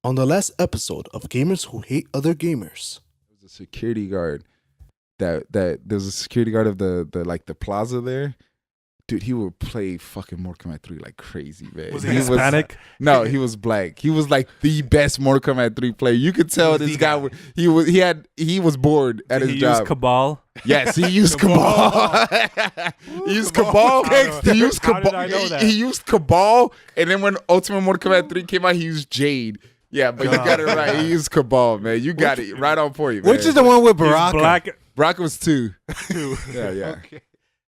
On the last episode of Gamers Who Hate Other Gamers. There was a security guard that there's a security guard of the plaza there. Dude, he would play fucking Mortal Kombat 3 like crazy, man. Was he Hispanic? No, he was black. He was like the best Mortal Kombat 3 player. You could tell this guy he was bored at his job. He used Cabal. Yes, he used Cabal. He used Cabal. He used How Cabal. did I know that? He used Cabal, and then when Ultimate Mortal Kombat 3 came out, he used Jade. Yeah, but you got it right. He used Cabal, man. You got it right on point, man. Which is the one with He's Baraka? black. Brock was 2. Too. Yeah. Okay.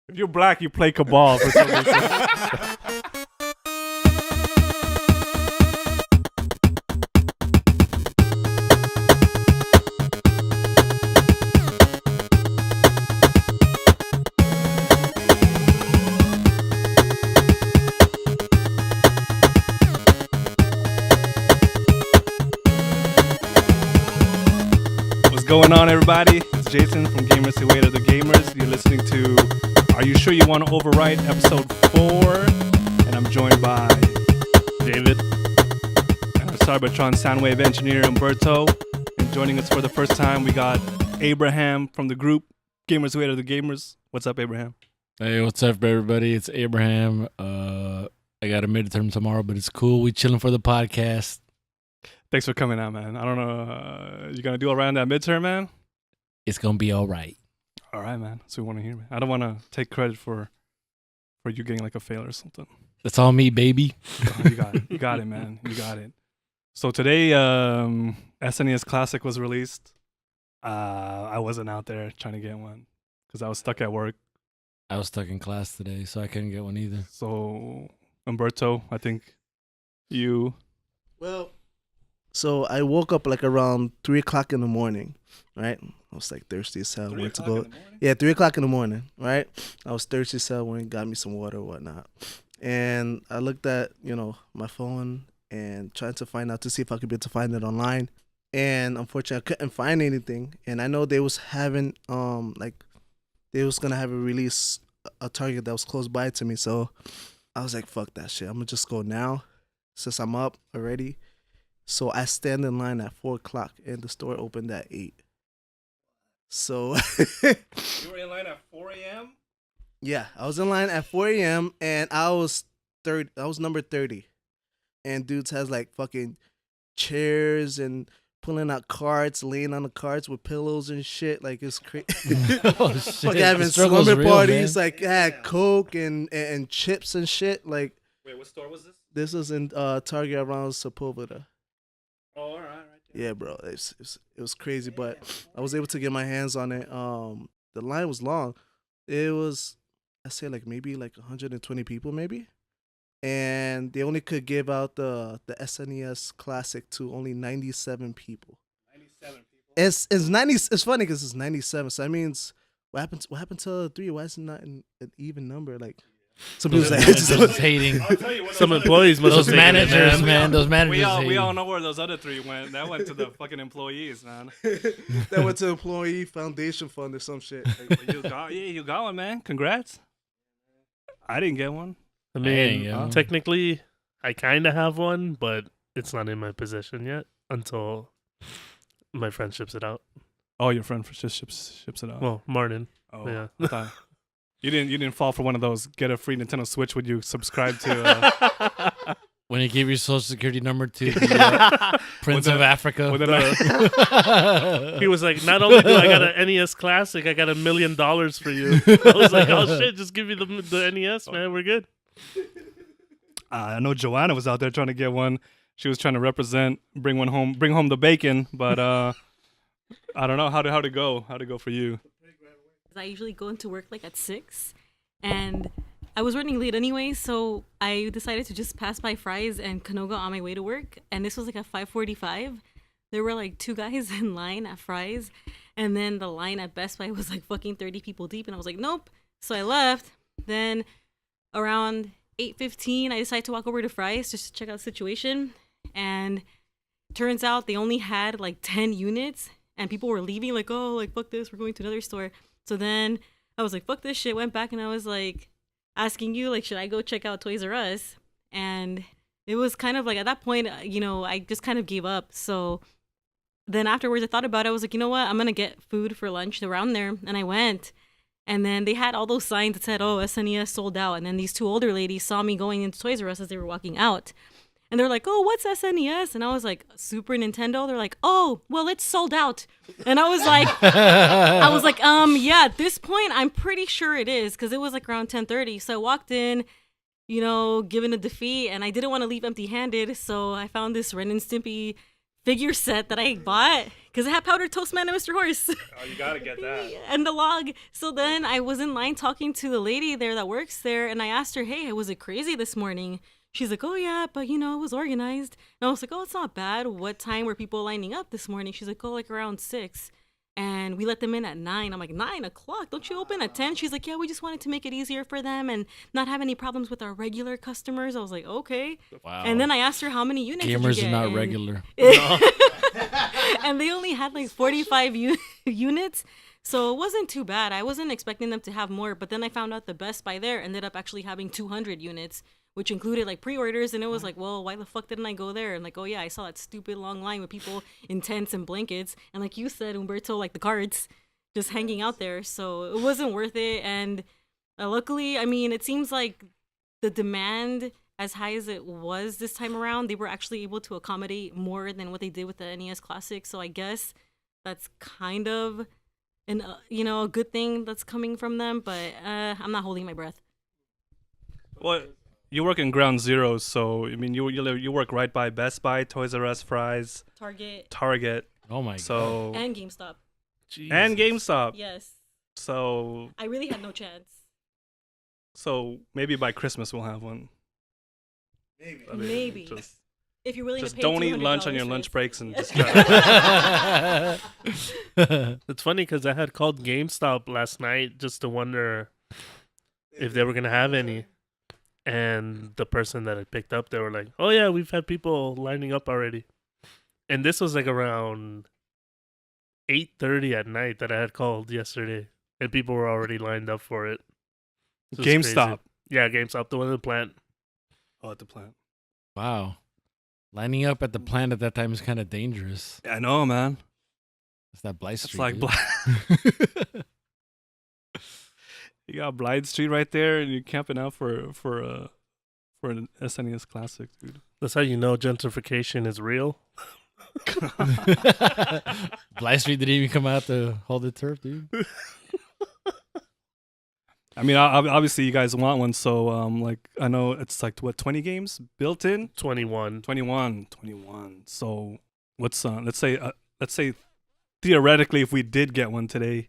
If you're black, you play Cabal for some reason. What's going on, everybody? It's Jason from Gamers Who Hate Other Gamers. You're listening to Are You Sure You Want to Overwrite? Episode 4. And I'm joined by David, and our Cybertron Soundwave engineer, Umberto. And joining us for the first time, we got Abraham from the group Gamers Who Hate Other Gamers. What's up, Abraham? Hey, what's up, everybody? It's Abraham. I got a midterm tomorrow, but it's cool. We chilling for the podcast. Thanks for coming out, man. I don't know. You going to do all right on that midterm, man? It's gonna be all right. All right, man. That's what we want to hear, man. I don't want to take credit for you getting like a fail or something. That's all me, baby. Oh, you got it. You got it, man. You got it. So today, SNES Classic was released. I wasn't out there trying to get one because I was stuck at work. I was stuck in class today, so I couldn't get one either. So, Umberto, I think you... Well, so I woke up like around 3 o'clock in the morning, right? I was like thirsty as hell. Went to go. Yeah, 3 o'clock in the morning, right? I was thirsty as hell. Went and got me some water or whatnot. And I looked at, my phone and trying to find out to see if I could be able to find it online. And unfortunately, I couldn't find anything. And I know they was having, they was going to have a release, a Target that was close by to me. So I was like, fuck that shit. I'm going to just go now since I'm up already. So I stand in line at 4 o'clock and the store opened at 8. So You were in line at 4 a.m.? yeah, I was in line at 4 a.m. and I was number 30. And dudes has like fucking chairs and pulling out carts, laying on the carts with pillows and shit. Like it's crazy. Oh shit! Fucking having The struggle's slumber real, parties, man. like had Coke and chips and shit. Like Wait, what store was this? this was in Target around Sepulveda. Oh, all right, right there. Yeah, bro, it was crazy, but I was able to get my hands on it. The line was long. It was, I say like maybe like 120 people, maybe, and they only could give out the SNES Classic to only 97 people. 97 people. It's 90. It's funny because it's 97. So that means what happened to 3? Why is it not an even number? Like some people say. Just hating. I'll tell you what. Some employees must Those have taken it, managers, man. man. Those managers. We all hating. know where those other 3 went. That went to the fucking employees, man. That went to Employee Foundation Fund or some shit. But you got one, man. Congrats. I didn't get one. I Hey, mean, yo. technically, I kind of have one, but it's not in my possession yet until my friend ships it out. Oh, your friend just ships it out. Well, Martin. oh, yeah. I thought you didn't fall for one of those get a free Nintendo Switch when you subscribe to When you give your social security number to the Prince of Africa. with a He was like, not only do I got an NES Classic, I got $1 million for you. I was like, oh shit, just give me the NES, man. We're good. I know Joanna was out there trying to get one. She was trying to represent, bring home the bacon, but I don't know how to go for you. I usually go into work like at 6, and I was running late anyway, so I decided to just pass by Fry's and Canoga on my way to work. And this was like at 5:45. There were like 2 guys in line at Fry's, and then the line at Best Buy was like fucking 30 people deep, and I was like, nope. So I left. Then around 8:15, I decided to walk over to Fry's just to check out the situation, and turns out they only had like 10 units, and people were leaving like, oh, like fuck this, we're going to another store. So then I was like, fuck this shit, went back and I was like asking you, like, should I go check out Toys R Us? And it was kind of like at that point, I just kind of gave up. So then afterwards, I thought about it. I was like, you know what? I'm gonna get food for lunch around there, and I went. And then they had all those signs that said, "Oh, SNES sold out." And then these two older ladies saw me going into Toys R Us as they were walking out. And they're like, "Oh, what's SNES?" And I was like, "Super Nintendo." They're like, "Oh, well, it's sold out." And I was like, yeah, at this point, I'm pretty sure it is, because it was like around 10:30. So I walked in, given a defeat, and I didn't want to leave empty-handed. So I found this Ren and Stimpy figure set that I bought because it had Powdered Toast Man and Mr. Horse. Oh, you gotta get that. And the log. So then I was in line talking to the lady there that works there, and I asked her, "Hey, was it crazy this morning?" She's like, "Oh yeah, but it was organized." And I was like, "Oh, it's not bad. What time were people lining up this morning?" She's like, "Oh, like around 6. And we let them in at 9. I'm like, 9 o'clock? Don't you open at 10? She's like, "Yeah, we just wanted to make it easier for them and not have any problems with our regular customers." I was like, "Okay." Wow. And then I asked her, "How many units did you Gamers get?" are not And- regular. and they only had like 45 units. So it wasn't too bad. I wasn't expecting them to have more, but then I found out the Best Buy there ended up actually having 200 units, which included like pre-orders, and it was like, well, why the fuck didn't I go there? And like, oh yeah, I saw that stupid long line with people in tents and blankets, and like you said, Umberto, like the cards just hanging out there. So it wasn't worth it. And luckily, I mean, it seems like the demand, as high as it was this time around, they were actually able to accommodate more than what they did with the NES Classic. So I guess that's kind of a good thing that's coming from them. But I'm not holding my breath. Well, you work in Ground Zero, so I mean, you work right by Best Buy, Toys R Us, Fry's, Target. Oh my god. So And GameStop. and GameStop. Yes. So I really had no chance. maybe by Christmas we'll have one. Maybe. I mean, Maybe. Just, If you're willing just to pay don't eat lunch on $200 your for lunch it. breaks and Yeah. just try to It's funny because I had called GameStop last night just to wonder if they were gonna have any, and the person that I picked up, they were like, "Oh yeah, we've had people lining up already," and this was like around 8:30 at night that I had called yesterday, and people were already lined up for it. It was GameStop. crazy. Yeah, GameStop, the one in the plant. Oh, at the plant. Wow. Lining up at the plant at that time is kind of dangerous. Yeah, I know, man. It's that Blythe It's Street. like dude. you got Blythe Street right there, and you're camping out for an SNES Classic, dude. That's how you know gentrification is real. Blythe Street didn't even come out to hold the turf, dude. I mean, obviously you guys want one, so like I know it's like what 20 games built in. 21. 21. So what's let's say theoretically if we did get one today,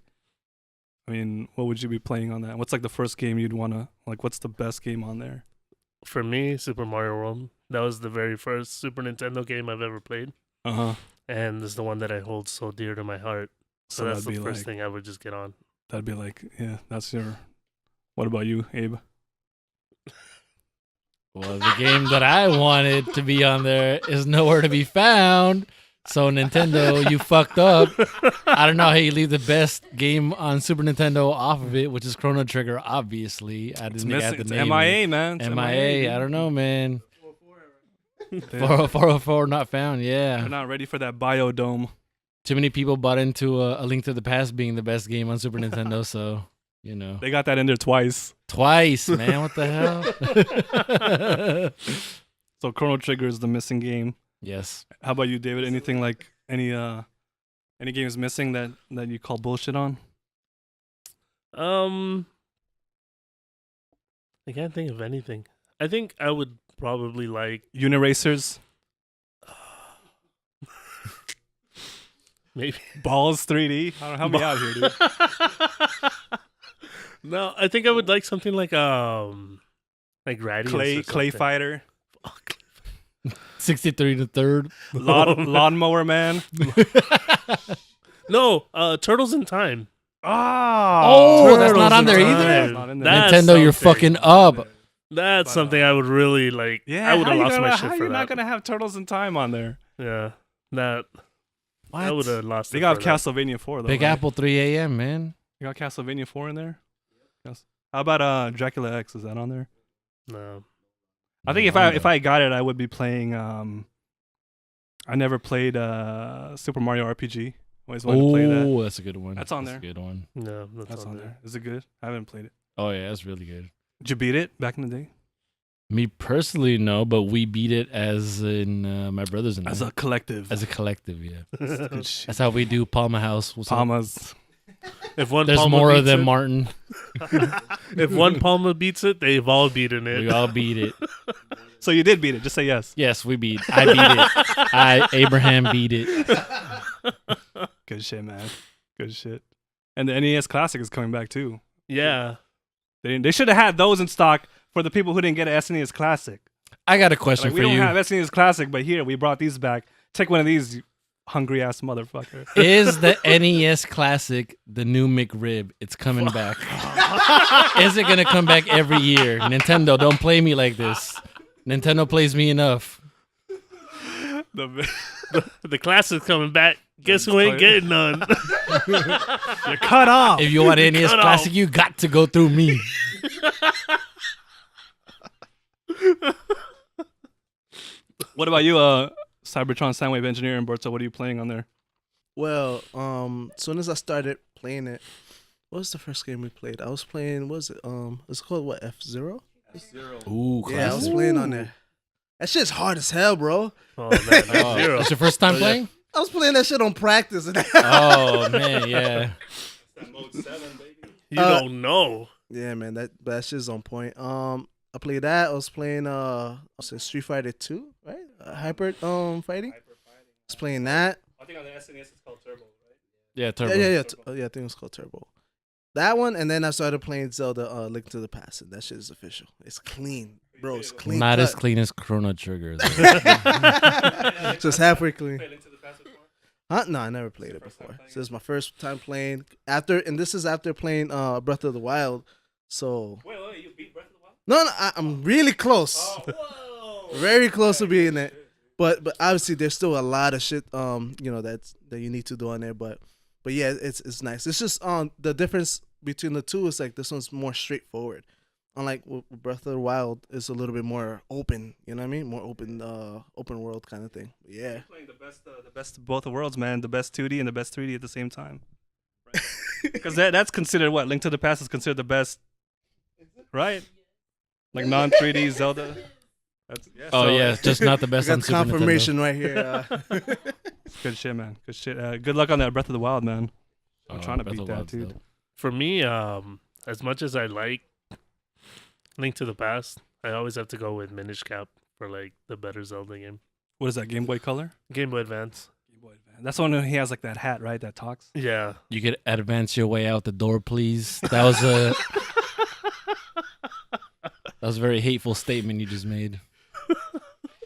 I mean, what would you be playing on that? What's like the first game you'd want to like? What's the best game on there? For me, Super Mario World. That was the very first Super Nintendo game I've ever played, Uh-huh. and it's the one that I hold so dear to my heart. So that's the first thing I would just get on. That'd be like, yeah, that's your. What about you, Abe? Well, the game that I wanted to be on there is nowhere to be found. So Nintendo, you fucked up. I don't know how you leave the best game on Super Nintendo off of it, which is Chrono Trigger. Obviously, I It's didn't think I missing. had It's to name MIA, man. it. It's MIA. I don't know, man. They're 404 not found. Yeah. not ready for that Biodome. Too many people bought into A Link to the Past being the best game on Super Nintendo. So, They got that in there twice. Twice, man. What the hell? So Chrono Trigger is the missing game. Yes. How about you, David? Anything like any games missing that you call bullshit on? I can't think of anything. I think I would probably like Uniracers, maybe Balls 3D. I don't help me out here, dude. No, I think I would like something like Gradius or Clay something. Fighter, 63 to third. Lawnmower Man. No, Turtles in Time. Oh, that's not on there Turtles in either? Time. Not in there. That's Nintendo, you're something. fucking up. That's something I would really like. Yeah, I would how have you lost gonna- my how shit you for not that. gonna have Turtles in Time on there? Yeah, that I would have lost. They it got for that. Castlevania 4 though. Big right? Apple 3 a.m., man. You got Castlevania 4 in there? Yes. How about Dracula X? Is that on there? No, I think if I got it, I would be playing. I never played Super Mario RPG. Always wanted to play that. Oh, that's a good one. That's on That's there. a good one. No, That's on there. Is it good? I haven't played it. Oh yeah, that's really good. Did you beat it back in the day? Me personally, no, but we beat it as in my brothers and As I. a collective. As a collective, yeah. That's good shit. That's how we do Palma House. What's up? Palmas. If one There's Palma more of beats them, it, Martin. if one Palma beats it, they've all beaten it. We all beat it. So you did beat it. Just say yes. Yes, we beat. I beat it. Abraham beat it. Good shit, man. Good shit. And the NES Classic is coming back too. Yeah. They should have had those in stock for the people who didn't get an SNES Classic. I got a question Like, we for don't you. have SNES Classic, but here we brought these back. Take one of these, you hungry ass motherfucker. Is the NES Classic the new McRib? It's coming back. Is it gonna come back every year? Nintendo, don't play me like this. Nintendo plays me enough. The classic's coming back. Guess who ain't getting none? You're cut off. If you want NES Cut Classic, off. you got to go through me. What about you, Cybertron Soundwave Engineer and Berto? What are you playing on there? Well, soon as I started playing it, what was the first game we played? I was playing. What was it? It's called what? F-Zero. Ooh, Yeah, I was playing on there. That shit's hard as hell, bro. Oh man, F-Zero. It's your first time playing? I was playing that shit on practice. Oh man, yeah. You don't know. Yeah, man, that shit's on point. I played that. I was playing Street Fighter 2, right? Hyper fighting. I was playing that. I think on the SNES it's called Turbo, right? Yeah, Turbo. Yeah. I think it was called Turbo. That one, and then I started playing Zelda Link to the Past. And that shit is official. It's clean, bro. It's clean. Not as cut. clean as Chrono Trigger. though. Just halfway clean. Huh? No, I never played it before. So this is my first time playing. This is after playing Breath of the Wild. So Wait, you beat Breath of the Wild? no, I'm really close. Whoa! Very close to being it. But obviously there's still a lot of shit that you need to do on there. But yeah, it's nice. It's just the difference between the two is like this one's more straightforward. Unlike with Breath of the Wild, it's a little bit more open. You know what I mean? More open world kind of thing. Yeah. You're playing the best of both worlds, man. The best 2D and the best 3D at the same time. Because that's considered what? Link to the Past is considered the best, right? Like non-3D Zelda. Oh yeah, just not the best on That's Super confirmation right here. Good shit, man. Good shit. Good luck on that Breath of the Wild, man. Nintendo. I'm trying to Breath beat of the that, Wild's dude. dope. For me, as much as I like Link to the Past, I always have to go with Minish Cap for like the better Zelda game. What is that, Game Boy Color? Game Boy Advance. Game Boy Advance. That's the one where he has like that hat, right? That talks. Yeah. You could advance your way out the door, please. That was a very hateful statement you just made.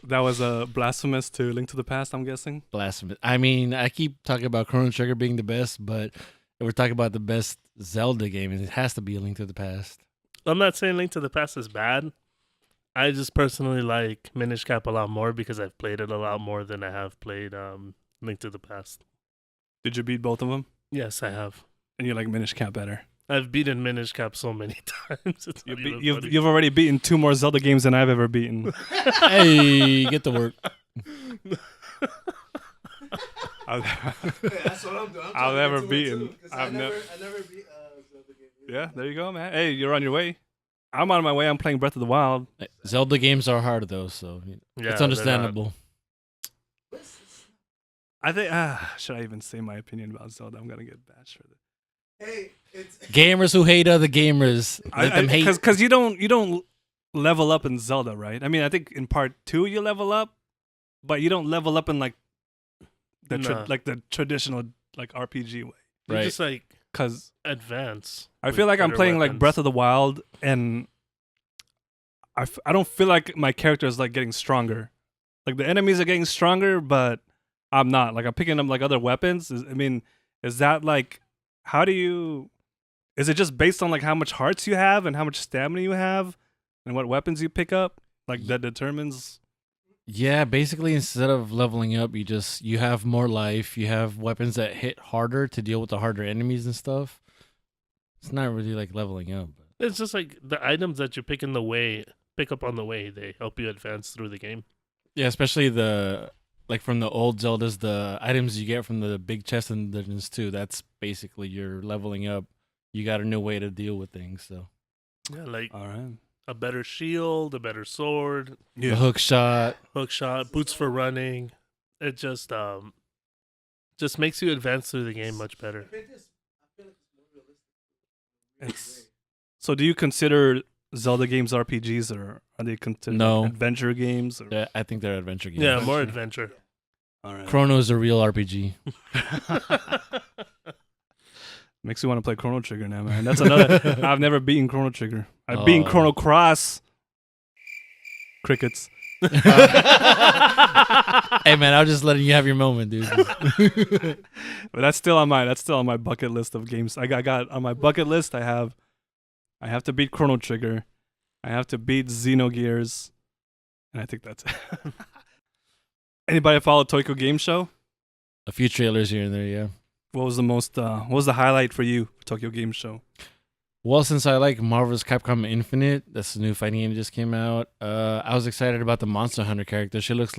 That was blasphemous to Link to the Past, I'm guessing. Blasphemous. I mean, I keep talking about Chrono Trigger being the best, but if we're talking about the best Zelda game, it has to be A Link to the Past. I'm not saying Link to the Past is bad. I just personally like Minish Cap a lot more because I've played it a lot more than I have played Link to the Past. Did you beat both of them? Yes, I have. And you like Minish Cap better? I've beaten Minish Cap so many times. It's not even funny. You've already beaten 2 more Zelda games than I've ever beaten. Hey, get to work. That's what I'm doing. I've never beaten. I never beat Zelda game. Yeah, there you go, man. Hey, you're on your way. I'm on my way. I'm playing Breath of the Wild. Zelda games are hard though, so Yeah, it's they're not. understandable. I think. Should I even say my opinion about Zelda? I'm gonna get bashed for this. Hey, it's Gamers who hate other gamers, let them hate. Because you don't level up in Zelda, right? I mean, I think in part 2 you level up, but you don't level up in like the Nah. the traditional like RPG way. You Right. just like Because advance. I with feel like I'm better playing like weapons. Breath of the Wild, and I don't feel like my character is like getting stronger. Like the enemies are getting stronger, but I'm not. Like I'm picking up like other weapons. Is that like how do you? Is it just based on like how much hearts you have and how much stamina you have, and what weapons you pick up? Like that determines. Yeah, basically instead of leveling up, you have more life. You have weapons that hit harder to deal with the harder enemies and stuff. It's not really like leveling up. It's just like the items that you pick in the way pick up on the way. They help you advance through the game. Yeah, especially from the old Zeldas, the items you get from the big chest and dungeons too. That's basically you're leveling up. You got a new way to deal with things. So Yeah, like All right. a better shield, a better sword, the hook shot. hook shot, boots for running. It just makes you advance through the game much better. So do you consider Zelda games RPGs, or are they considered No. adventure games? Or? Yeah, I think they're adventure games. Yeah, more adventure. All right. Chrono is a real RPG. Makes you want to play Chrono Trigger now, man. That's another. I've never beaten Chrono Trigger. I've beaten Oh. Chrono Cross. Crickets. Hey man, I was just letting you have your moment, dude. But that's still on my bucket list of games. I got on my bucket list. I have to beat Chrono Trigger. I have to beat Xenogears, and I think that's it. Anybody follow Tokyo Game Show? A few trailers here and there, yeah. What was the highlight for you, Tokyo Game Show? Well, since I like Marvel's Capcom Infinite, that's the new fighting game that just came out. I was excited about the Monster Hunter character. She looks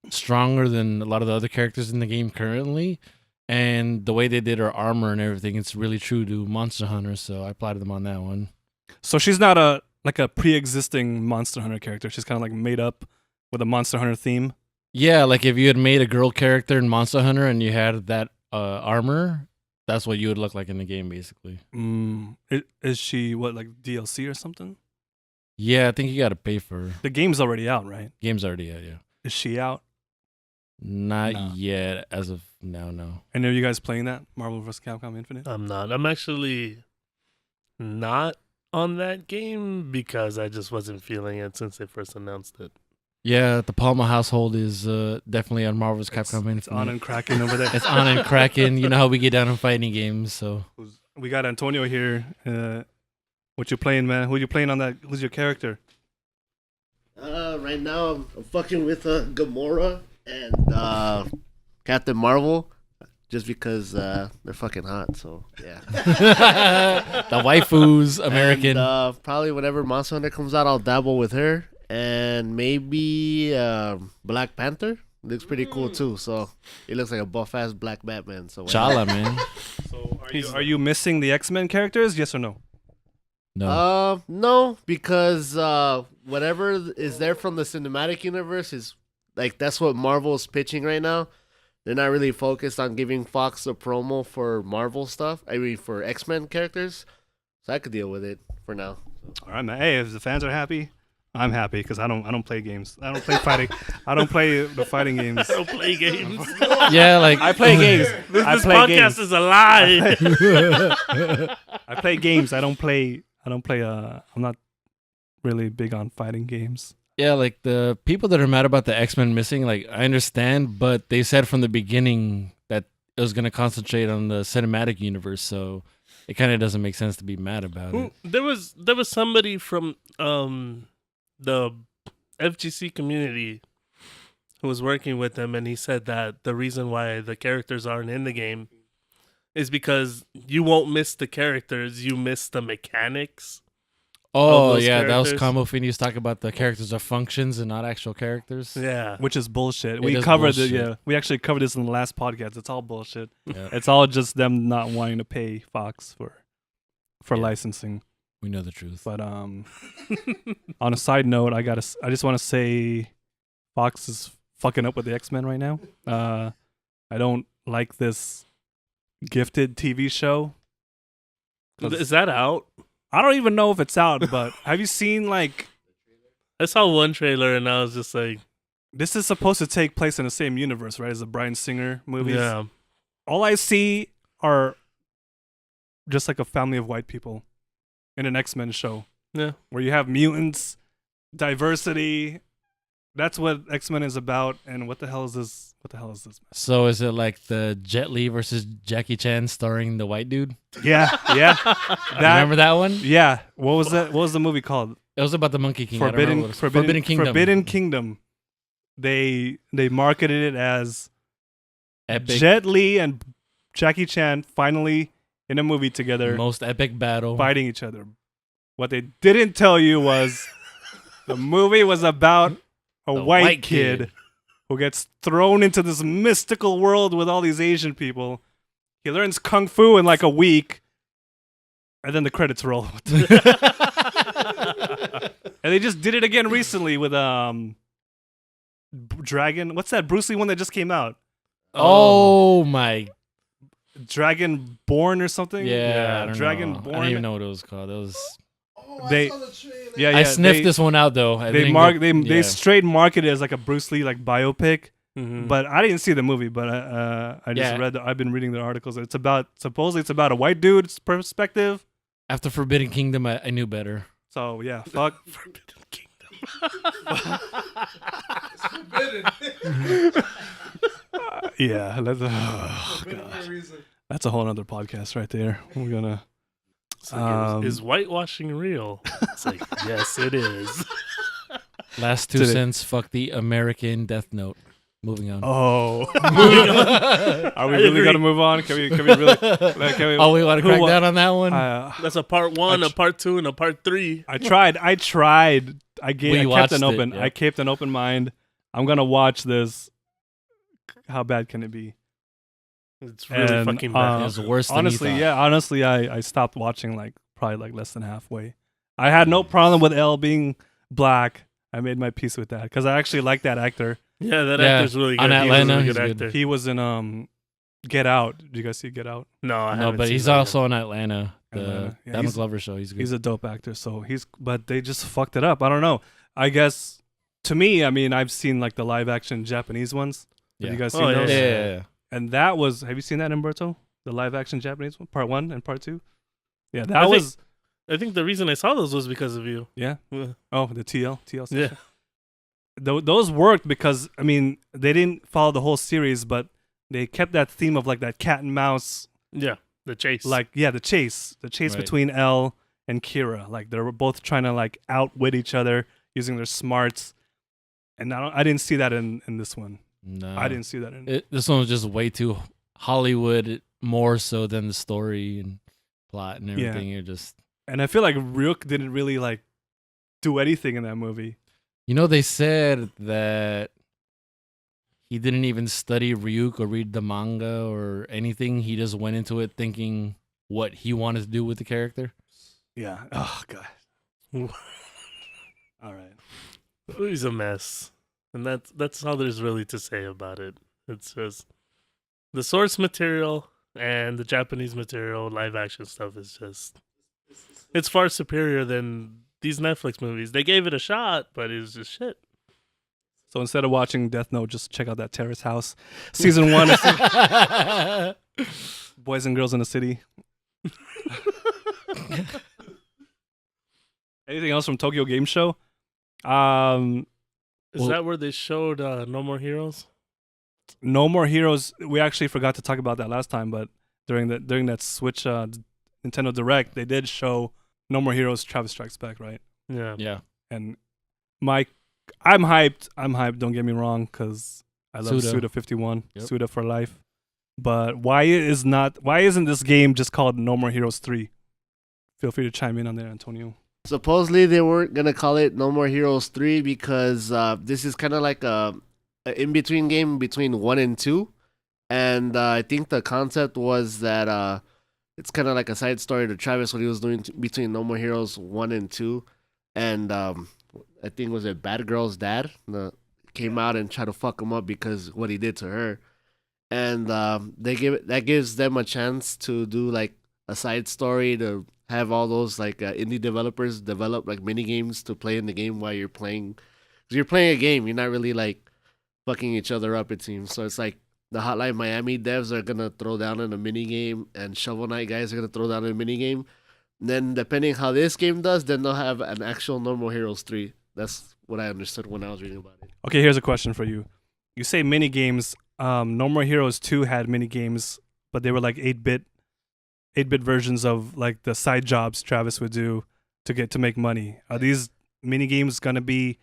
stronger than a lot of the other characters in the game currently, and the way they did her armor and everything, it's really true to Monster Hunter. So I applauded them on that one. So she's not a pre-existing Monster Hunter character. She's kind of like made up with a Monster Hunter theme. Yeah, like if you had made a girl character in Monster Hunter and you had that armor, that's what you would look like in the game, basically. Is she like DLC or something? Yeah, I think you got to pay for her. The game's already out, right? Game's already out, yeah. Is she out? Not No. yet, as of now, no. And are you guys playing that Marvel vs. Capcom Infinite? I'm not. I'm actually not on that game because I just wasn't feeling it since they first announced it. Yeah, the Palma household is definitely on Marvel's Capcom Infinite. It's on and cracking over there. It's on and cracking. You know how we get down in fighting games, so. We got Antonio here. What you playing, man? Who you playing on that? Who's your character? Right now I'm fucking with Gamora and Captain Marvel, just because they're fucking hot. So yeah. The waifus, American. And, probably whenever Monster Hunter comes out, I'll dabble with her, and maybe Black Panther. Looks pretty cool too. So he looks like a buff ass Black Batman. So Chala, man. So are you missing the X-Men characters? Yes or no? No. No, because whatever is there from the cinematic universe is like that's what Marvel's pitching right now. They're not really focused on giving Fox a promo for Marvel stuff. I mean, for X-Men characters, so I could deal with it for now. All right, man. Hey, if the fans are happy, I'm happy because I don't play games. I don't play fighting. I don't play the fighting games. I don't play games. Yeah, like. I play games. This play podcast games. is a lie. I play games. I don't play. I'm not really big on fighting games. Yeah, like the people that are mad about the X-Men missing, like I understand, but they said from the beginning that it was going to concentrate on the cinematic universe, so it kind of doesn't make sense to be mad about it. There was somebody from the FGC community who was working with them, and he said that the reason why the characters aren't in the game is because you won't miss the characters, you miss the mechanics. Oh, those yeah, that was characters. Combo Fiend used to talk about the characters are functions and not actual characters. Yeah. Which is bullshit. It We is covered bullshit. it. Yeah, we actually covered this in the last podcast. It's all bullshit. Yeah, It's all just them not wanting to pay Fox for Yeah. licensing. we know the truth. But on a side note, I just want to say Fox is fucking up with the X-Men right now. I don't like this Gifted TV show. Is that out? I don't even know if it's out, but have you seen like I saw one trailer and I was just like, this is supposed to take place in the same universe, right? As the Bryan Singer movies. yeah. All I see are just like a family of white people in an X-Men show. Yeah. Where you have mutants, diversity. That's what X-Men is about. And what the hell is this? What the hell is this? So is it like the Jet Li versus Jackie Chan starring the white dude? Yeah, yeah. Remember that one? Yeah. What was that? What was the movie called? It was about the Monkey King. I don't remember what it was. Forbidden Kingdom. Forbidden Kingdom. They marketed it as Epic. Jet Li and Jackie Chan finally in a movie together, Most epic battle. fighting each other. What they didn't tell you was the movie was about a The white, white kid, kid. who gets thrown into this mystical world with all these Asian people. He learns kung fu in like a week, and then the credits roll. And they just did it again recently with Dragon. What's that Bruce Lee one that just came out? Oh my. Dragon Born or something? Yeah, I don't Dragon know. Born. I don't even know what it was called. That was. They- Yeah, I sniffed this one out though. They straight marketed it as like a Bruce Lee like biopic, Mhm. but I didn't see the movie. But I just Yeah. read. I've been reading the articles. It's about supposedly it's about a white dude's perspective. After Forbidden Kingdom, I knew better. So yeah, fuck. Forbidden Kingdom. Yeah, that's a whole other podcast right there. We're gonna. It's like, is whitewashing real? It's like, yes, it is. Last 2 Today. cents. Fuck the American Death Note. Moving on. Oh, are we I really agree. gonna move on? Can we really? Like, can we, Oh, we want to who crack wa- down on that one? That's a part 1, I a part 2, and a part 3. I tried. I We kept watched an it, open. yeah. I kept an open mind. I'm gonna watch this. How bad can it be? It's really And, fucking it bad. was worse than Honestly, you thought. yeah. Honestly, I stopped watching like probably like less than halfway. I had no problem with Elle being black. I made my peace with that because I actually like that actor. Yeah, that Yeah, actor's really good. on He was a Atlanta, really he's good good. actor. He was in Get Out. Did you guys see Get Out? No, I No, haven't but seen he's that yet. also in Atlanta. The Atlanta. Yeah, Donald he's- Glover show. He's good. He's a dope actor. So but they just fucked it up. I don't know. I guess to me, I mean, I've seen like the live action Japanese ones. yeah. Have you guys seen Oh, those? Yeah. And that was. Have you seen that, Umberto? The live action Japanese one, part 1 and part 2. Yeah, that I think- was. I think the reason I saw those was because of you. Yeah. Yeah. Oh, the TL Yeah. section. Those worked because I mean they didn't follow the whole series, but they kept that theme of like that cat and mouse, Yeah. The chase. like the chase Right. between Elle and Kira. Like they were both trying to like outwit each other using their smarts, and I didn't see that in this one. No. I didn't see that in. This one was just way too Hollywood, more so than the story and plot and Yeah. everything. You're just. And I feel like Ryuk didn't really like do anything in that movie. You know, they said that he didn't even study Ryuk or read the manga or anything. He just went into it thinking what he wanted to do with the character. Yeah. Oh god. All right. He's a mess. And that's all there's really to say about it. It's just the source material and the Japanese material, live action stuff is just it's far superior than these Netflix movies. They gave it a shot, but it was just shit. So instead of watching Death Note, just check out that Terrace House, season 1. Boys and Girls in the City. Anything else from Tokyo Game Show? Is Well- that where they showed No More Heroes? No More Heroes. We actually forgot to talk about that last time, but during that Switch Nintendo Direct, they did show No More Heroes Travis Strikes Back, right? Yeah. Yeah. And I'm hyped. Don't get me wrong, because I love Suda. Suda51, Yep. Suda for life. But why isn't this game just called No More Heroes 3? Feel free to chime in on there, Antonio. Supposedly they weren't gonna call it No More Heroes 3 because this is kind of like a in between game between 1 and 2, and I think the concept was that it's kind of like a side story to Travis what he was doing between No More Heroes 1 and 2, and I think it was a Bad Girl's dad came out and tried to fuck him up because what he did to her, and that gives them a chance to do like a side story to have all those like indie developers develop like mini games to play in the game while you're playing. Because you're playing a game, you're not really like fucking each other up, it seems. So it's like the Hotline Miami devs are gonna throw down in a mini game, and Shovel Knight guys are gonna throw down in a mini game. And then depending how this game does, then they'll have an actual No More Heroes 3. That's what I understood when I was reading about it. Okay, here's a question for you. You say mini games. No More Heroes 2 had mini games, but they were like 8-bit versions of like the side jobs Travis would do to make money. Are these mini games gonna be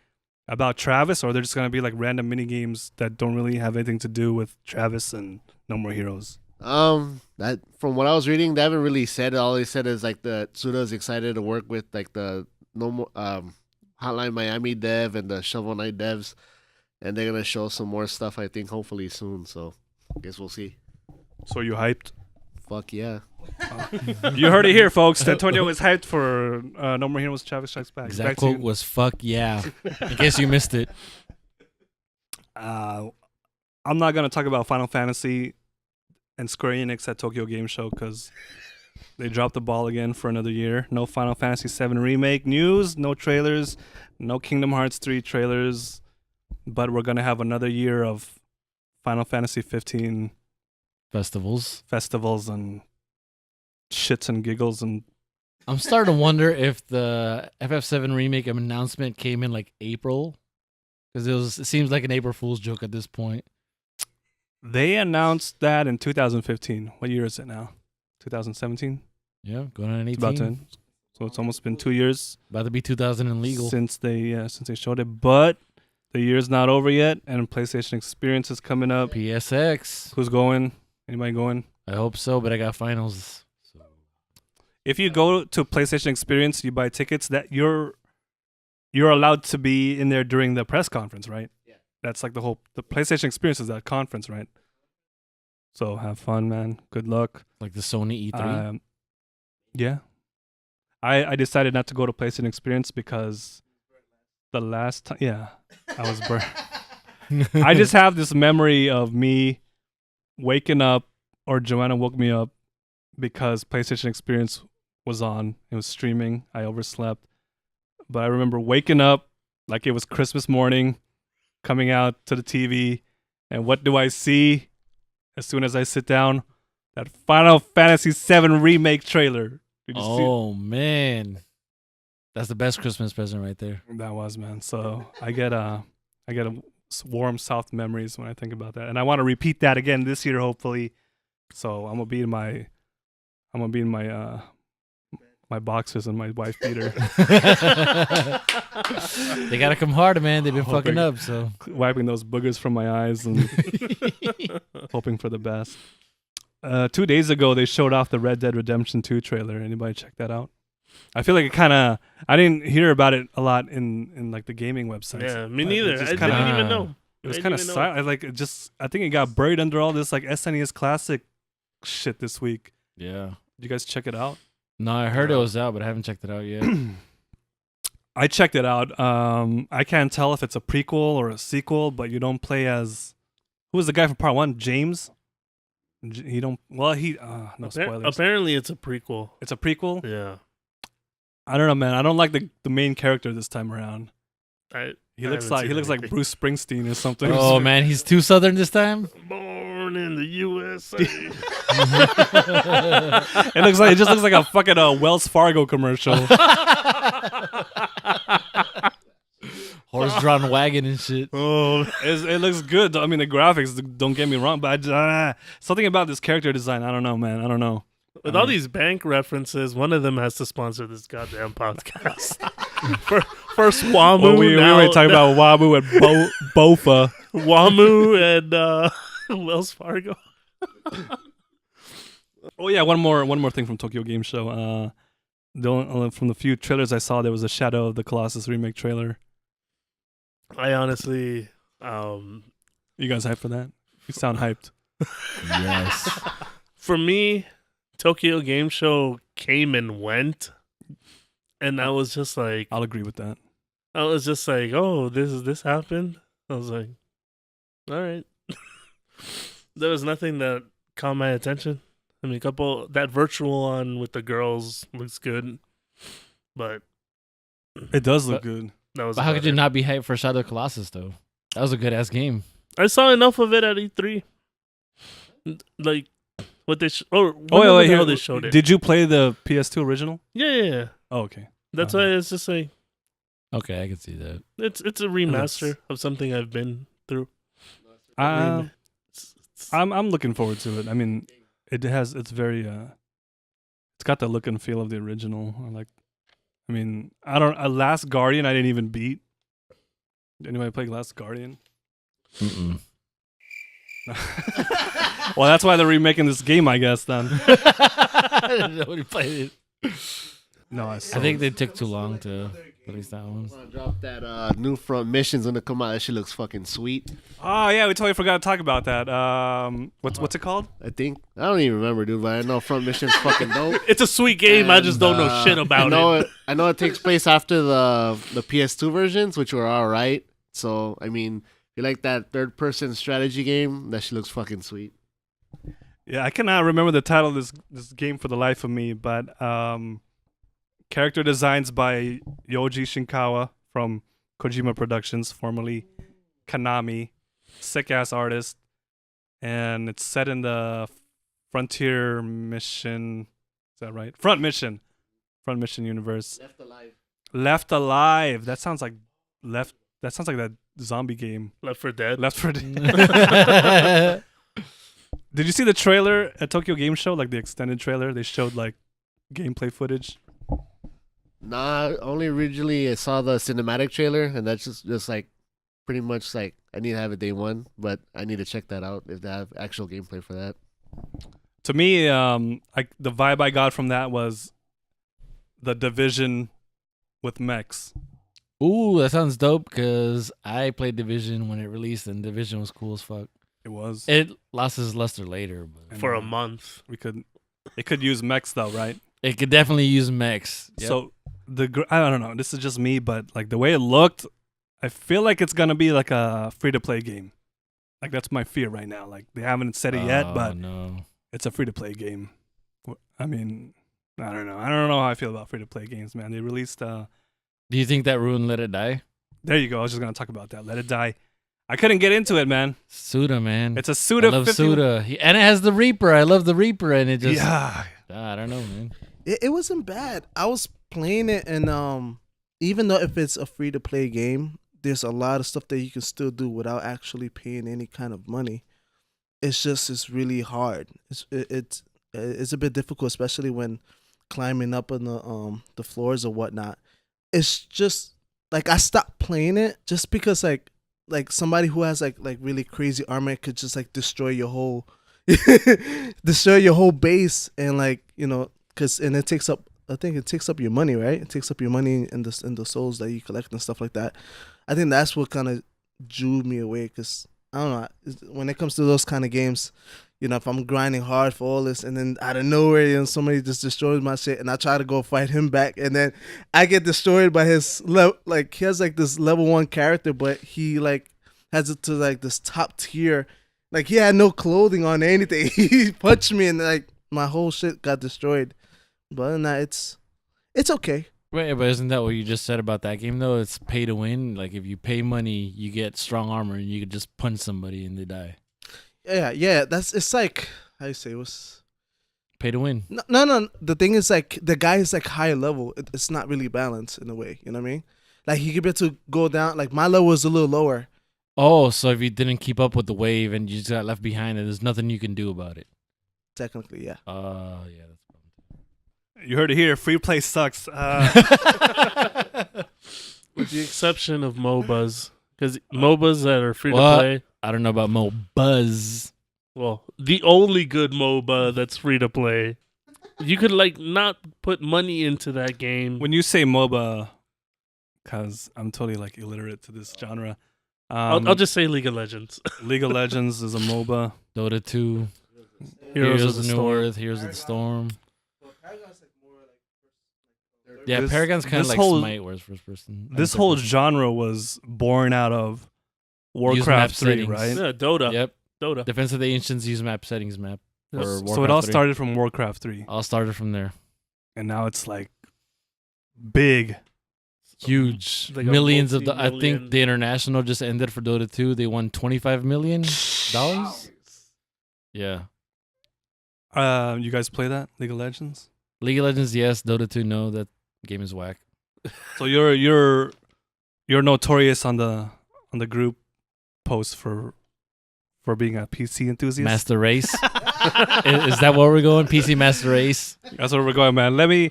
about Travis, or they're just gonna be like random mini games that don't really have anything to do with Travis and No More Heroes? That from what I was reading, they haven't really said it. All they said is like the Suda is excited to work with like the Hotline Miami dev and the Shovel Knight devs, and they're gonna show some more stuff. I think hopefully soon. So, I guess we'll see. So you hyped? Fuck yeah. You heard it here, folks. Antonio is hyped for No More Heroes. Travis Strikes Back. Exact Back to quote you. was "fuck yeah." In case you missed it. I'm not gonna talk about Final Fantasy and Square Enix at Tokyo Game Show because they dropped the ball again for another year. No Final Fantasy VII Remake news, no trailers, no Kingdom Hearts 3 trailers, but we're gonna have another year of Final Fantasy 15 festivals and shits and giggles. And I'm starting to wonder if the FF7 remake announcement came in like April, because it seems like an April Fool's joke at this point. they announced that in 2015. What year is it now? 2017. Yeah, going on 18. About to. So it's almost been 2 years About to be 2000 and legal. since they showed it. But the year's not over yet, and PlayStation Experience is coming up. PSX. Who's going? Anybody going? I hope so, but I got finals. So. If you go to PlayStation Experience, you buy tickets. That you're allowed to be in there during the press conference, right? Yeah. That's like the PlayStation Experience is that conference, right? So have fun, man. Good luck. Like the Sony E3. Yeah. I decided not to go to PlayStation Experience because the last time, yeah, I was burned. I just have this memory of me waking up, or Joanna woke me up because PlayStation Experience was on. It was streaming. I overslept. But I remember waking up like it was Christmas morning, coming out to the TV, and what do I see as soon as I sit down? That Final Fantasy VII Remake trailer. Did you see it? Oh, man. That's the best Christmas present right there. That was, man. So I get warm, soft memories when I think about that, and I want to repeat that again this year, hopefully. So I'm gonna be in my my boxers and my wife beater, They gotta come harder, man. They've been Hoping- fucking up. So wiping those boogers from my eyes and hoping for the best. 2 days ago, they showed off the Red Dead Redemption 2 trailer. Anybody check that out? I feel like I didn't hear about it a lot in like the gaming websites. Yeah, me But neither. it just I kinda- didn't even know. It was I kind of didn't even know. silent. Like I think it got buried under all this like SNES Classic shit this week. yeah. Did you guys check it out? No, I heard it was out, but I haven't checked it out yet. I checked it out. I can't tell if it's a prequel or a sequel, but you don't play as who was the guy from Part 1? James. He don't. Well, he. No spoilers. Apparently, it's a prequel. It's a prequel. Yeah. I don't know, man. I don't like the main character this time around. He looks haven't like seen like anything. Bruce Springsteen or something. Oh, man. He's too Southern this time? Born in the USA. It just looks like a fucking Wells Fargo commercial. Horse-drawn wagon and shit. Oh, it looks good. I mean, the graphics, don't get me wrong, but something about this character design, I don't know, man. I don't know. With all these bank references, one of them has to sponsor this goddamn podcast. First WAMU, Well, we were talking about Wabu and Bofa. WAMU and Wells Fargo. Oh yeah, one more thing from Tokyo Game Show. From the few trailers I saw, there was a Shadow of the Colossus remake trailer. I honestly, You guys hyped for that? You sound hyped. Yes. for me, Tokyo Game Show came and went, and I was just like, I'll agree with that. oh, this happened. I was like, all right. There was nothing that caught my attention. I mean, that virtual one with the girls looks good, but It does look But- good. that was. But how about could you it. not be hyped for Shadow of the Colossus, though? That was a good-ass game. I saw enough of it at E3. Like what they Oh whenever wait, the hell here. they showed it. Did you play the PS2 original? Yeah. Oh, okay. That's why it's just like Okay, I can see that. it's a remaster of something I've been through. Um, It's- I'm looking forward to it. I mean, it's very it's got the look and feel of the original. Last Guardian I didn't even beat. Did anybody play Last Guardian? Mm-mm. Well, that's why they're remaking this game, I guess. Then Nobody played it. no, I think they took too long to release that one. I'm gonna drop that new front mission's gonna come out. That shit looks fucking sweet. Oh yeah, we totally forgot to talk about that. What's it called? I think I don't even remember, dude. But I know front mission's fucking dope. It's a sweet game. I just don't know shit about it. I know it takes place after the PS2 versions, which were all right. So I mean, if you like that third person strategy game, that shit looks fucking sweet. Yeah, I cannot remember the title of this game for the life of me, but character designs by Yoji Shinkawa from Kojima Productions, formerly Konami, sick ass artist, and it's set in the Frontier Mission. Is that right? Front Mission universe. Left Alive. That sounds like that zombie game. Left 4 Dead. Left 4 Dead. Did you see the trailer at Tokyo Game Show? Like the extended trailer, they showed like gameplay footage. Nah, only originally I saw the cinematic trailer, and that's just like pretty much like I need to have it day one, but I need to check that out if they have actual gameplay for that. To me, the vibe I got from that was the Division with mechs. Ooh, that sounds dope because I played Division when it released, and Division was cool as fuck. It was. It lost its luster later, but For a month. It could use mechs though, right? it could definitely use mechs. Yep. So I don't know. This is just me, but like the way it looked, I feel like it's gonna be like a free to play game. Like that's my fear right now. Like they haven't said it yet, but no. it's a free to play game. I mean, I don't know. I don't know how I feel about free to play games, man. They released. Do you think that ruined Let It Die? There you go. I was just gonna talk about that. Let It Die. I couldn't get into it, man. Suda, man. It's a Suda. I love Suda, and it has the Reaper. I love the Reaper, and it just Yeah. I don't know, man. It wasn't bad. I was playing it, and even though if it's a free to play game, there's a lot of stuff that you can still do without actually paying any kind of money. It's really hard. It's a bit difficult, especially when climbing up on the floors or whatnot. It's just like I stopped playing it just because like somebody who has like really crazy armor could just like destroy your whole base, and like, you know, and it takes up, I think it takes up your money, right? It takes up your money in the souls that you collect and stuff like that. I think that's what kind of drew me away, because I don't know, when it comes to those kind of games, you know, if I'm grinding hard for all this and then out of nowhere, you know, somebody just destroys my shit and I try to go fight him back and then I get destroyed by his like he has like this level 1 character, but he like has it to like this top tier, like he had no clothing on or anything. He punched me and like my whole shit got destroyed. But other than that, it's okay. Wait, but isn't that what you just said about that game though? It's pay to win. Like if you pay money, you get strong armor and you could just punch somebody and they die. Yeah. It's like, how you say it was Pay to win. No. The thing is, like, the guy is like higher level. It's not really balanced in a way. You know what I mean? Like he could be able to go down. Like my level is a little lower. Oh, so if you didn't keep up with the wave and you just got left behind, and there's nothing you can do about it. Technically, yeah. Yeah, that's You heard it here. Free play sucks. With the exception of MOBAs. Because MOBAs that are free to play. I don't know about MOBAs. Well, the only good MOBA that's free to play. You could like not put money into that game. When you say MOBA, because I'm totally like illiterate to this genre. I'll just say League of Legends. League of Legends is a MOBA. Dota 2. Heroes Heroes of of the the New Storm. Earth. Heroes of the Storm. Yeah, This- Paragon's kind of this like whole- Smite, where it's first person. This whole genre was born out of Warcraft map 3, settings. right? Yeah, Dota. Yep. Dota. Defense of the Ancients use map settings map. Yes. For So it Warcraft all 3. started from Warcraft 3, All started from there. and now it's like big. Huge. Like a Millions of I multi-million- think the international just ended for Dota 2. They won $25 million. Yeah. You guys play that League of Legends? League of Legends, yes. Dota 2, no. That game is whack. So you're notorious on the group post for being a PC enthusiast. Master Race. Is that where we're going? PC Master Race? That's where we're going, man. Let me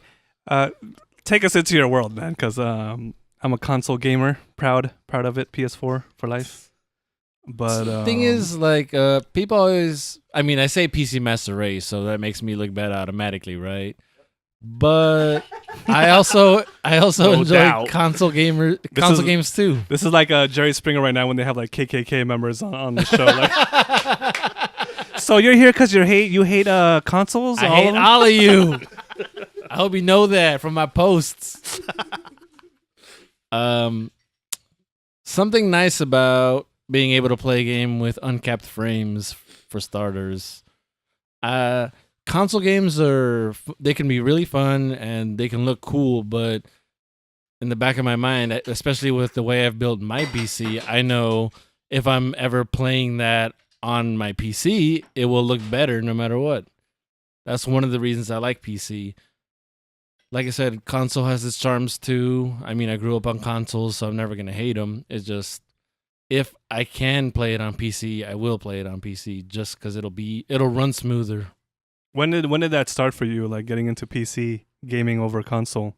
take us into your world, man, because I'm a console gamer, proud of it. PS4 for life. But Thing is, like, people always. I mean, I say PC Master Race, so that makes me look bad automatically, right? But I also No enjoy doubt. console is- games too. this is like Jerry Springer right now when they have like KKK members on the show. Like, so you're here because you hate consoles? I all hate of them? all of you. I hope you know that from my posts. Something nice about being able to play a game with uncapped frames for starters. Console games they can be really fun and they can look cool, but in the back of my mind, especially with the way I've built my PC, I know if I'm ever playing that on my PC, it will look better no matter what. That's one of the reasons I like PC. Like I said, console has its charms too. I mean, I grew up on consoles, so I'm never going to hate them. It's just, if I can play it on PC, I will play it on PC just because it'll run smoother. When did that start for you? Like getting into PC gaming over console?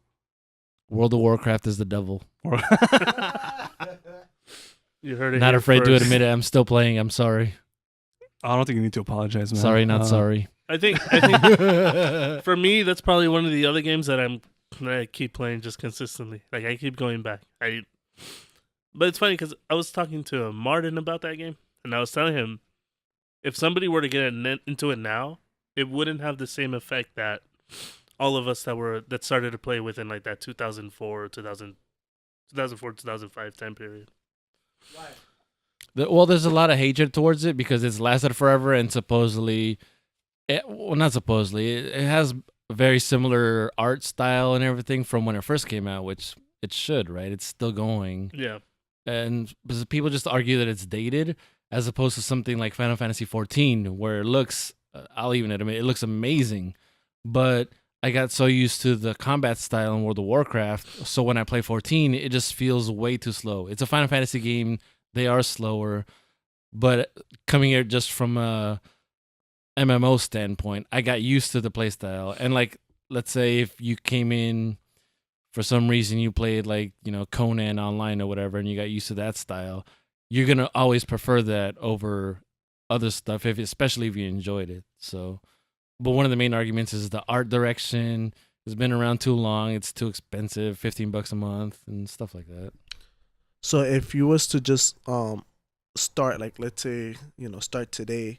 World of Warcraft is the devil. Or You heard it. Not here afraid to first. admit it. I'm still playing. I'm sorry. I don't think you need to apologize, man. Sorry, not sorry. I think for me, that's probably one of the other games that I keep playing just consistently. Like I keep going back. But it's funny because I was talking to Martin about that game, and I was telling him if somebody were to get into it now, it wouldn't have the same effect that all of us that started to play within like that 2004, 2005 time period. Well, there's a lot of hatred towards it because it's lasted forever and supposedly, not supposedly, it has a very similar art style and everything from when it first came out, which it should, right? It's still going. Yeah. And people just argue that it's dated as opposed to something like Final Fantasy 14 where it looks, I'll even admit, it looks amazing. But I got so used to the combat style in World of Warcraft, so when I play 14, it just feels way too slow. It's a Final Fantasy game. They are slower, but coming here just from a MMO standpoint, I got used to the playstyle. And like, let's say if you came in for some reason, you played like, Conan online or whatever, and you got used to that style, you're going to always prefer that over other stuff, especially if you enjoyed it. So, but one of the main arguments is the art direction has been around too long. It's too expensive, $15 a month and stuff like that. So if you was to just start, like, let's say, start today,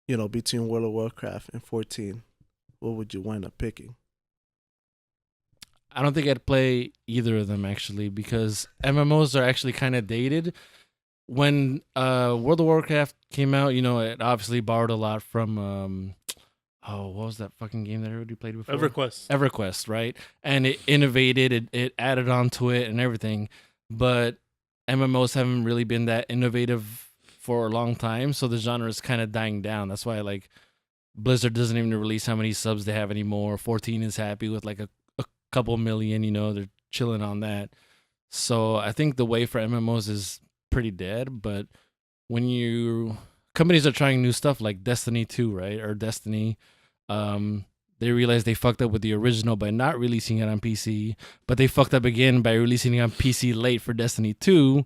between World of Warcraft and 14, what would you wind up picking? I don't think I'd play either of them actually because MMOs are actually kind of dated. When World of Warcraft came out, it obviously borrowed a lot from what was that fucking game that everybody played before? EverQuest, right? And it innovated, it added on to it and everything. But MMOs haven't really been that innovative for a long time, so the genre is kind of dying down. That's why like Blizzard doesn't even release how many subs they have anymore. 14 is happy with like a couple million, they're chilling on that. So I think the way for MMOs is pretty dead, but when companies are trying new stuff like Destiny 2, right? Or Destiny, they realized they fucked up with the original by not releasing it on PC, but they fucked up again by releasing it on PC late for Destiny 2.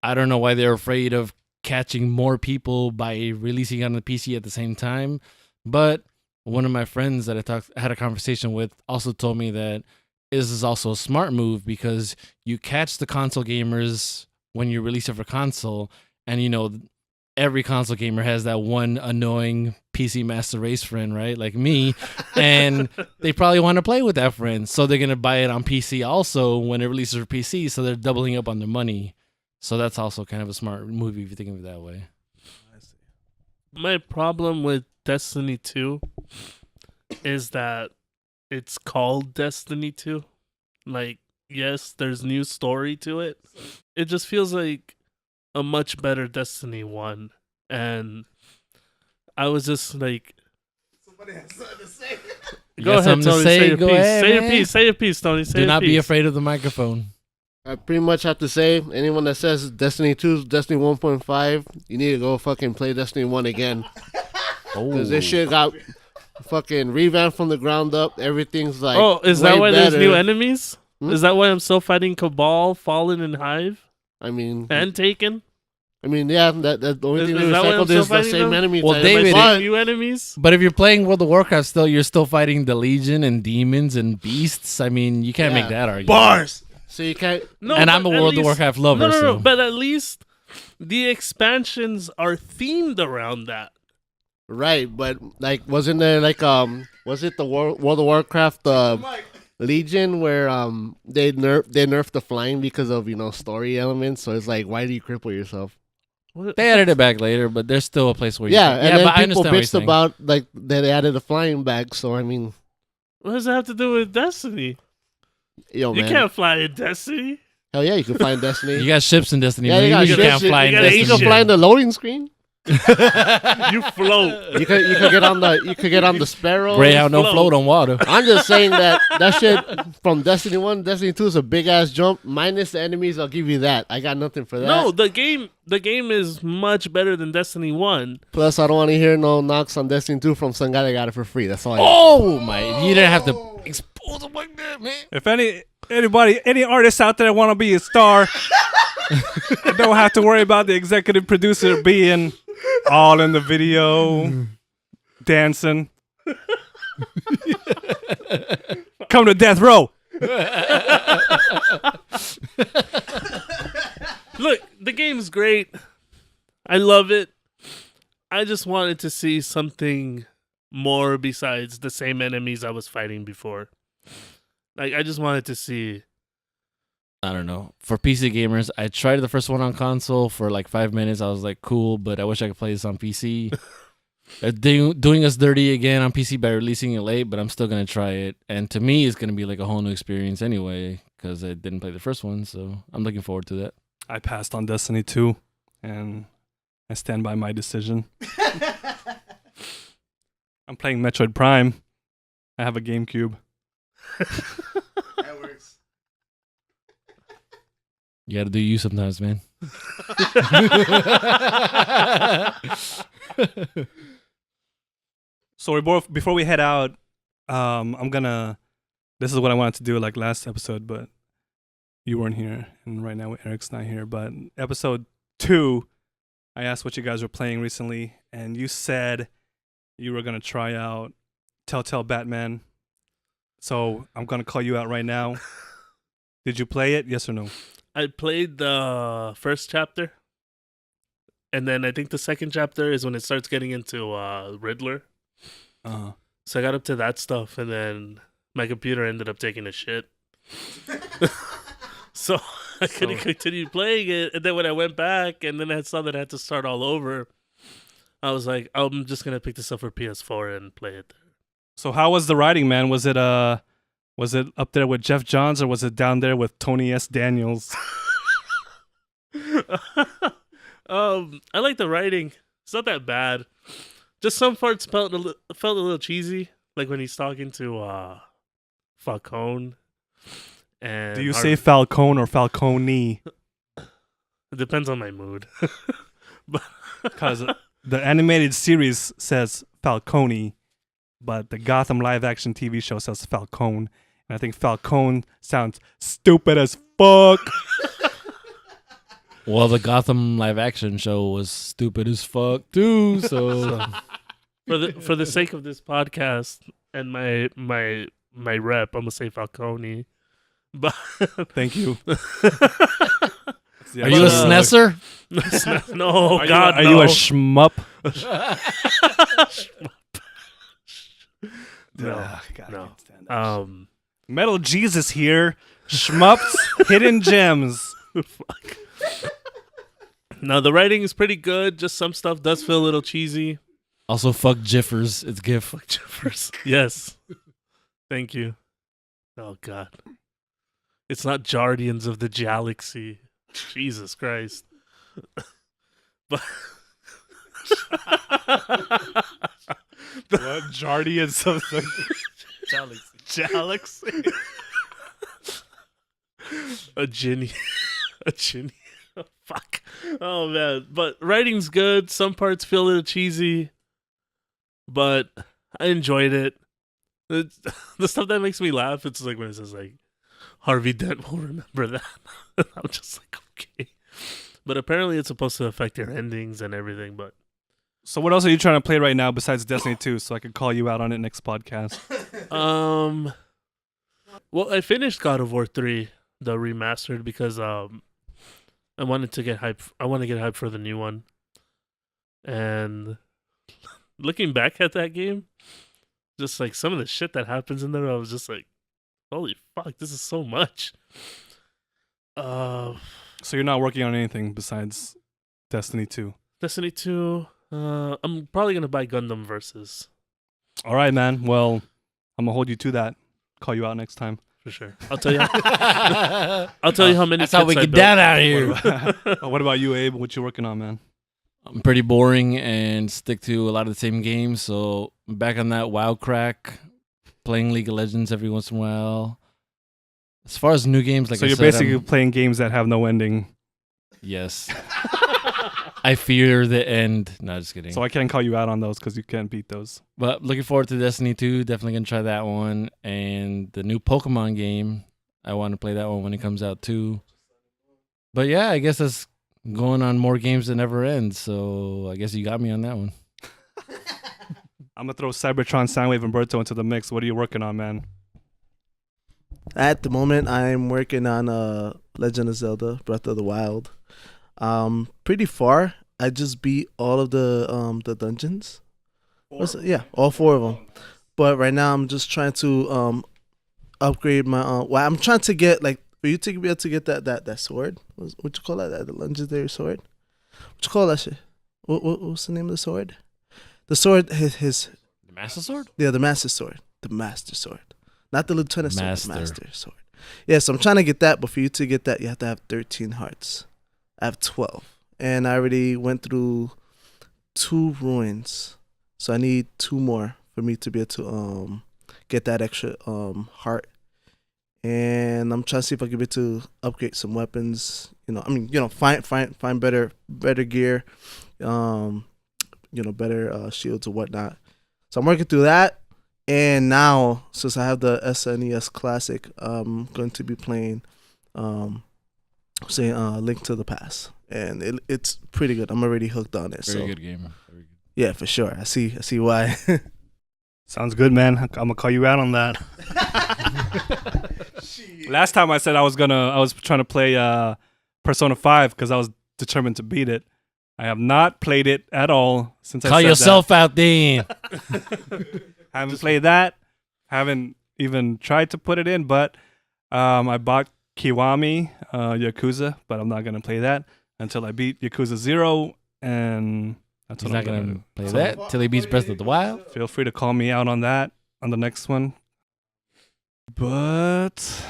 I don't know why they're afraid of catching more people by releasing it on the PC at the same time, but one of my friends that I had a conversation with also told me that this is also a smart move because you catch the console gamers when you release it for console, and every console gamer has that one annoying PC Master Race friend, right? Like me, and they probably want to play with that friend, so they're gonna buy it on PC also when it releases for PC, so they're doubling up on their money. So that's also kind of a smart move if you think of it that way. My problem with Destiny 2 is that it's called Destiny 2. Like, yes, there's new story to it. It just feels like a much better Destiny 1. And I was just like... Somebody has something to say. Go ahead, Tony. Say your Go piece. ahead, Say your man. piece. Say your piece, Tony. Say Do your not be piece. afraid of the microphone. I pretty much have to say, anyone that says Destiny 2 is Destiny 1.5, you need to go fucking play Destiny 1 again. Because this shit got fucking revamped from the ground up. Everything's like, Oh, is that way why better. there's new enemies? Hmm? Is that why I'm still fighting Cabal, Fallen, and Hive? I mean, And Taken? I mean, yeah, that the only thing Is they that why I'm recycled still is the fighting same them? enemy. Well, type. David, But- New enemies. But if you're playing World of Warcraft still, you're still fighting the Legion and demons and beasts. I mean, you can't make Yeah. that argument. Bars. so you can't. No, And I'm a but at World of least- Warcraft lover. No, so. but at least the expansions are themed around that. Right, but like, wasn't there like was it the World of Warcraft Legion where they nerfed the flying because of story elements? So it's like, why do you cripple yourself? What? They added it back later, but there's still a place where you Yeah, can, and then but I people understand what you're bitched saying. about like that they added the flying back. So I mean, What does that have to do with Destiny? yo You man, can't fly in Destiny. hell yeah, you can fly in Destiny. You got ships in Destiny. yeah, man. you got You ships, can't fly in you gotta You Destiny. can fly in the loading screen. You float. You could get on the Sparrow. Greyhound don't Float. float on water. I'm just saying that shit from Destiny 1, Destiny 2 is a big ass jump. Minus the enemies, I'll give you that. I got nothing for that. No, the game is much better than Destiny 1. Plus, I don't want to hear no knocks on Destiny 2 from some guy that got it for free. That's all I got. Oh my! You didn't have to expose them like that, man. If any artists out there want to be a star, don't have to worry about the executive producer being all in the video, dancing. Come to death row. Look, the game's great. I love it. I just wanted to see something more besides the same enemies I was fighting before. Like, I just wanted to see. I don't know. For PC gamers, I tried the first one on console for like 5 minutes. I was like, cool, but I wish I could play this on PC. They're doing us dirty again on PC by releasing it late, but I'm still going to try it. And to me, it's going to be like a whole new experience anyway, because I didn't play the first one, so I'm looking forward to that. I passed on Destiny 2, and I stand by my decision. I'm playing Metroid Prime. I have a GameCube. That works. You got to do you sometimes, man. So before we head out, I'm gonna. This is what I wanted to do like last episode, but you weren't here, and right now Eric's not here. But episode 2, I asked what you guys were playing recently, and you said you were gonna try out Telltale Batman. So I'm gonna call you out right now. Did you play it? Yes or no? I played the first chapter. And then I think the second chapter is when it starts getting into Riddler. So I got up to that stuff, and then my computer ended up taking a shit. So I couldn't continue playing it. And then when I went back, and then I saw that I had to start all over, I was like, I'm just gonna pick this up for PS4 and play it there. So how was the writing, man? Was it up there with Jeff Johns, or was it down there with Tony S. Daniels? I like the writing. It's not that bad. Just some parts felt a little cheesy, like when he's talking to Falcone. And Do you say Falcone or Falcone? It depends on my mood. Because the animated series says Falcone, but the Gotham live-action TV show says Falcone. And I think Falcone sounds stupid as fuck. Well, the Gotham live action show was stupid as fuck too. So For the sake of this podcast and my rep, I'm gonna say Falcone. But Thank you. are you a SNESer? no, Are God, you a no. shmup? No, Ah, God, I no. can't stand that shit. Metal Metal Jesus here. Shmups, hidden gems. Fuck. No, the writing is pretty good. Just some stuff does feel a little cheesy. Also, fuck Jiffers. It's GIF. Jeffers. Yes. Thank you. Oh God. It's not Guardians of the Galaxy. Jesus Christ. But What Guardians of the Galaxy. A Ginny. A Ginny. Oh, fuck. Oh man. But writing's good. Some parts feel a little cheesy. But I enjoyed it. The stuff that makes me laugh, it's like when it says like Harvey Dent will remember that. I'm just like, okay. But apparently it's supposed to affect your endings and everything. But So what else are you trying to play right now besides Destiny 2 so I could call you out on it next podcast? well, I finished God of War 3, the remastered, because I wanted to get hype. I want to get hype for the new one. And looking back at that game, just like some of the shit that happens in there, I was just like, holy fuck, this is so much. So you're not working on anything besides Destiny 2? Destiny 2, I'm probably going to buy Gundam Versus. All right, man. Well, I'm going to hold you to that. Call you out next time. For sure. I'll tell you. I'll tell you how many. That's how we kits I get built. down out of here. What about you, Abe? What you working on, man? I'm pretty boring and stick to a lot of the same games. So I'm back on that WoW crack, playing League of Legends every once in a while. As far as new games, like So I you're said, basically playing games that have no ending. yes. I fear the end. No, just kidding. So I can't call you out on those because you can't beat those. But looking forward to Destiny 2. Definitely gonna try that one. And the new Pokemon game, I want to play that one when it comes out too. But yeah, I guess that's going on more games that never end. So I guess you got me on that one. I'm gonna throw Cybertron, Soundwave, and Berto into the mix. What are you working on, man? At the moment, I'm working on Legend of Zelda: Breath of the Wild. Pretty far. I just beat all of the dungeons. Yeah, all 4 of them. But right now, I'm just trying to upgrade my. Well, I'm trying to get like for you to be able to get that sword. What you call that? The legendary sword. What you call that shit? What's the name of the sword? The sword, his The Master Sword? yeah, the master sword, the master sword, not the lieutenant sword, Master. the master sword. Yeah, so I'm trying to get that, but for you to get that, you have to have 13 hearts. I have 12, and I already went through 2 ruins, so I need 2 more for me to be able to get that extra heart. And I'm trying to see if I can be able to upgrade some weapons. Find better gear, better shields or whatnot. So I'm working through that. And now, since I have the SNES Classic, I'm going to be playing, Link to the Past, and it's pretty good. I'm already hooked on it. Very good game. Very good. Yeah, for sure. I see why. Sounds good, man. I'm gonna call you out on that. Last time I said I was trying to play Persona 5 because I was determined to beat it. I have not played it at all since I Call said yourself out then. haven't played that. Haven't even tried to put it in, but I bought Kiwami Yakuza, but I'm not gonna play that until I beat Yakuza 0, and that's He's what not I'm going gonna to play that till he beats Breath of the Wild. Feel free to call me out on that on the next one. But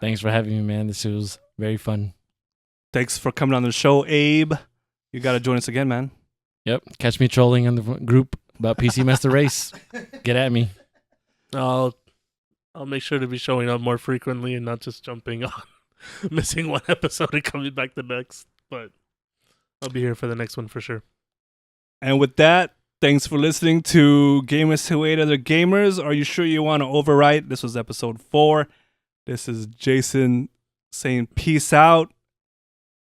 Thanks for having me, man. This was very fun. thanks for coming on the show, Abe. You got to join us again, man. Yep. Catch me trolling on the group about PC Master Race. Get at me. I'll make sure to be showing up more frequently and not just jumping on, missing one episode and coming back the next. But I'll be here for the next one for sure. And with that, thanks for listening to Gamers Who Hate Other Gamers. Are you sure you want to overwrite? This was episode 4. This is Jason saying peace out.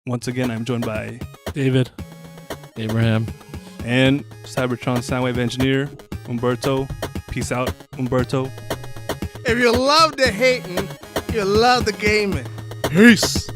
Once again, I'm joined by David. Abraham. and Cybertron Soundwave Engineer, Umberto. Peace out, Umberto. If you love the hating, you love the gaming. Peace.